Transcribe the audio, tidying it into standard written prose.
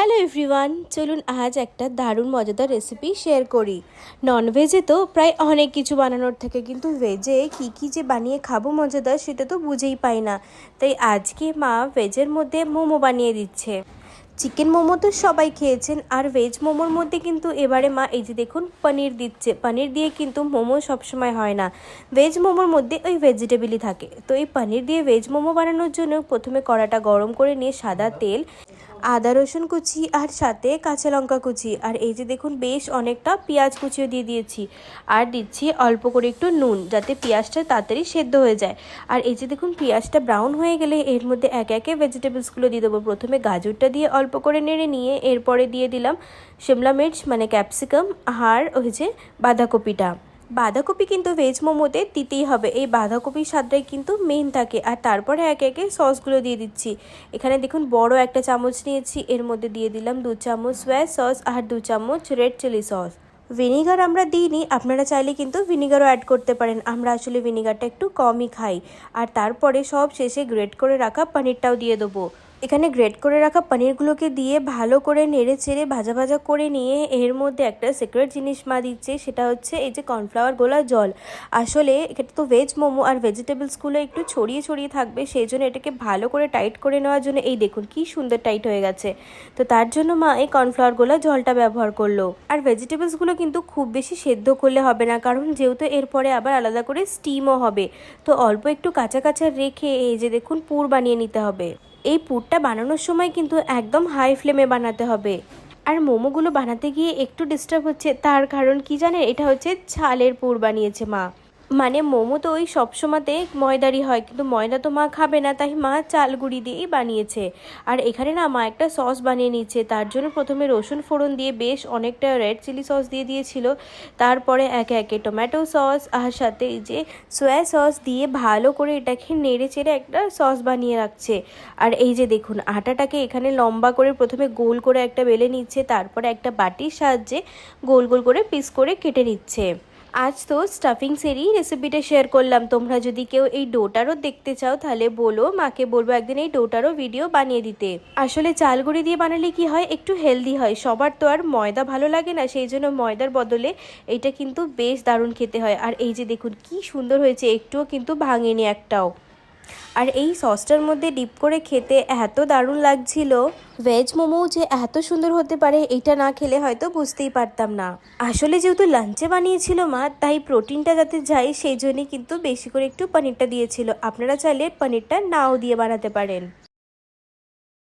Hello everyone, চলুন আজ একটা দারুণ মজাদার রেসিপি শেয়ার করি। ননভেজে তো প্রায় অনেক কিছু বানানোর থাকে, কিন্তু ভেজে কী কী যে বানিয়ে খাবো মজাদার সেটা তো বুঝেই পাই না। তাই আজকে মা ভেজের মধ্যে মোমো বানিয়ে দিচ্ছে। চিকেন মোমো তো সবাই খেয়েছেন, আর ভেজ মোমোর মধ্যে কিন্তু এবারে মা এই যে দেখুন পনির দিচ্ছে। পনির দিয়ে কিন্তু মোমো সবসময় হয় না, ভেজ মোমোর মধ্যে ওই ভেজিটেবলই থাকে। তো এই পনির দিয়ে ভেজ মোমো বানানোর জন্য প্রথমে কড়াটা গরম করে নিয়ে সাদা তেল, আদা রসুন কুচি আর সাথে কাঁচা লঙ্কা কুচি, আর এই যে দেখুন বেশ অনেকটা পেঁয়াজ কুচিও দিয়ে দিয়েছি। আর দিচ্ছি অল্প করে একটু নুন, যাতে পেঁয়াজটা তাড়াতাড়ি সেদ্ধ হয়ে যায়। আর এই যে দেখুন পেঁয়াজটা ব্রাউন হয়ে গেলে এর মধ্যে একে একে ভেজিটেবলসগুলো দিয়ে দেবো। প্রথমে গাজরটা দিয়ে অল্প করে নেড়ে নিয়ে এরপরে দিয়ে দিলাম শিমলা মির্চ মানে ক্যাপসিকাম, আর ওই যে বাঁধাকপিটা। বাঁধাকপি কিন্তু ভেজ মোমোতে দিতেই হবে, এই বাঁধাকপির স্বাদটাই কিন্তু মেন থাকে। আর তারপরে একে একে সসগুলো দিয়ে দিচ্ছি। এখানে দেখুন বড় একটা চামচ নিয়েছি, এর মধ্যে দিয়ে দিলাম 2 চামচ সয়া সস আর 2 চামচ রেড চিলি সস। ভিনিগার আমরা দিইনি, আপনারা চাইলে কিন্তু ভিনিগারও অ্যাড করতে পারেন। আমরা আসলে ভিনিগারটা একটু কমই খাই। আর তারপরে সব শেষে গ্রেট করে রাখা পনিরটাও দিয়ে দেবো। এখানে গ্রেট করে রাখা পনিরগুলোকে দিয়ে ভালো করে নেড়ে চেড়ে ভাজা ভাজা করে নিয়ে এর মধ্যে একটা সিক্রেট জিনিস মা দিচ্ছে, সেটা হচ্ছে এই যে কর্নফ্লাওয়ার গোলা জল। আসলে এটা তো ভেজ মোমো আর ভেজিটেবলসগুলো একটু ছড়িয়ে ছড়িয়ে থাকবে, সেই জন্য এটাকে ভালো করে টাইট করে নেওয়ার জন্য এই দেখুন কি সুন্দর টাইট হয়ে গেছে। তো তার জন্য মা এই কর্নফ্লাওয়ার গোলা জলটা ব্যবহার করলো। আর ভেজিটেবলসগুলো কিন্তু খুব বেশি সেদ্ধ করলে হবে না, কারণ যেহেতু এরপরে আবার আলাদা করে স্টিমও হবে। তো অল্প একটু কাঁচা কাঁচা রেখে এই যে দেখুন পুর বানিয়ে নিতে হবে। এই পুরটা বানানোর সময় কিন্তু একদম হাই ফ্লেমে বানাতে হবে। আর মোমোগুলো বানাতে গিয়ে একটু ডিস্টার্ব হচ্ছে, তার কারণ কি জানেন, এটা হচ্ছে ছালের পুর বানিয়েছে মা। মানে মোমো তো ওই সবসময়তে ময়দারই হয়, কিন্তু ময়দা তো মা খাবে না, তাই মা চাল গুঁড়ি দিয়েই বানিয়েছে। আর এখানে না মা একটা সস বানিয়ে নিচ্ছে। তার জন্য প্রথমে রসুন ফোড়ন দিয়ে বেশ অনেকটা রেড চিলি সস দিয়ে দিয়েছিল। তারপরে একে একে টমেটো সস আর সাথে এই যে সয়া সস দিয়ে ভালো করে এটাকে নেড়ে চেড়ে একটা সস বানিয়ে রাখছে। আর এই যে দেখুন আটাটাকে এখানে লম্বা করে প্রথমে গোল করে একটা বেলে নিচ্ছে, তারপরে একটা বাটির সাহায্যে গোল গোল করে পিস করে কেটে নিচ্ছে। আজ তো স্টাফিংসেরই রেসিপিটা শেয়ার করলাম। তোমরা যদি কেউ এই ডোটারও দেখতে চাও তাহলে বলো, মাকে বলবো একদিন এই ডোটারও ভিডিও বানিয়ে দিতে। আসলে চাল গুঁড়ি দিয়ে বানালে কি হয়, একটু হেলদি হয়। সবার তো আর ময়দা ভালো লাগে না, সেই জন্য ময়দার বদলে এইটা কিন্তু বেশ দারুণ খেতে হয়। আর এই যে দেখুন কি সুন্দর হয়েছে, একটুও কিন্তু ভাঙেনি একটাও। আর এই সসটার মধ্যে ডিপ করে খেতে এত দারুণ লাগছিল। ভেজ মোমো যে এত সুন্দর হতে পারে এটা না খেলে হয়তো বুঝতেই পারতাম না। আসলে যেহেতু লাঞ্চে বানিয়েছিল মা, তাই প্রোটিনটা যাতে যায় সেই জন্যই কিন্তু বেশি করে একটু পনিরটা দিয়েছিল। আপনারা চাইলে পনিরটা নাও দিয়ে বানাতে পারেন।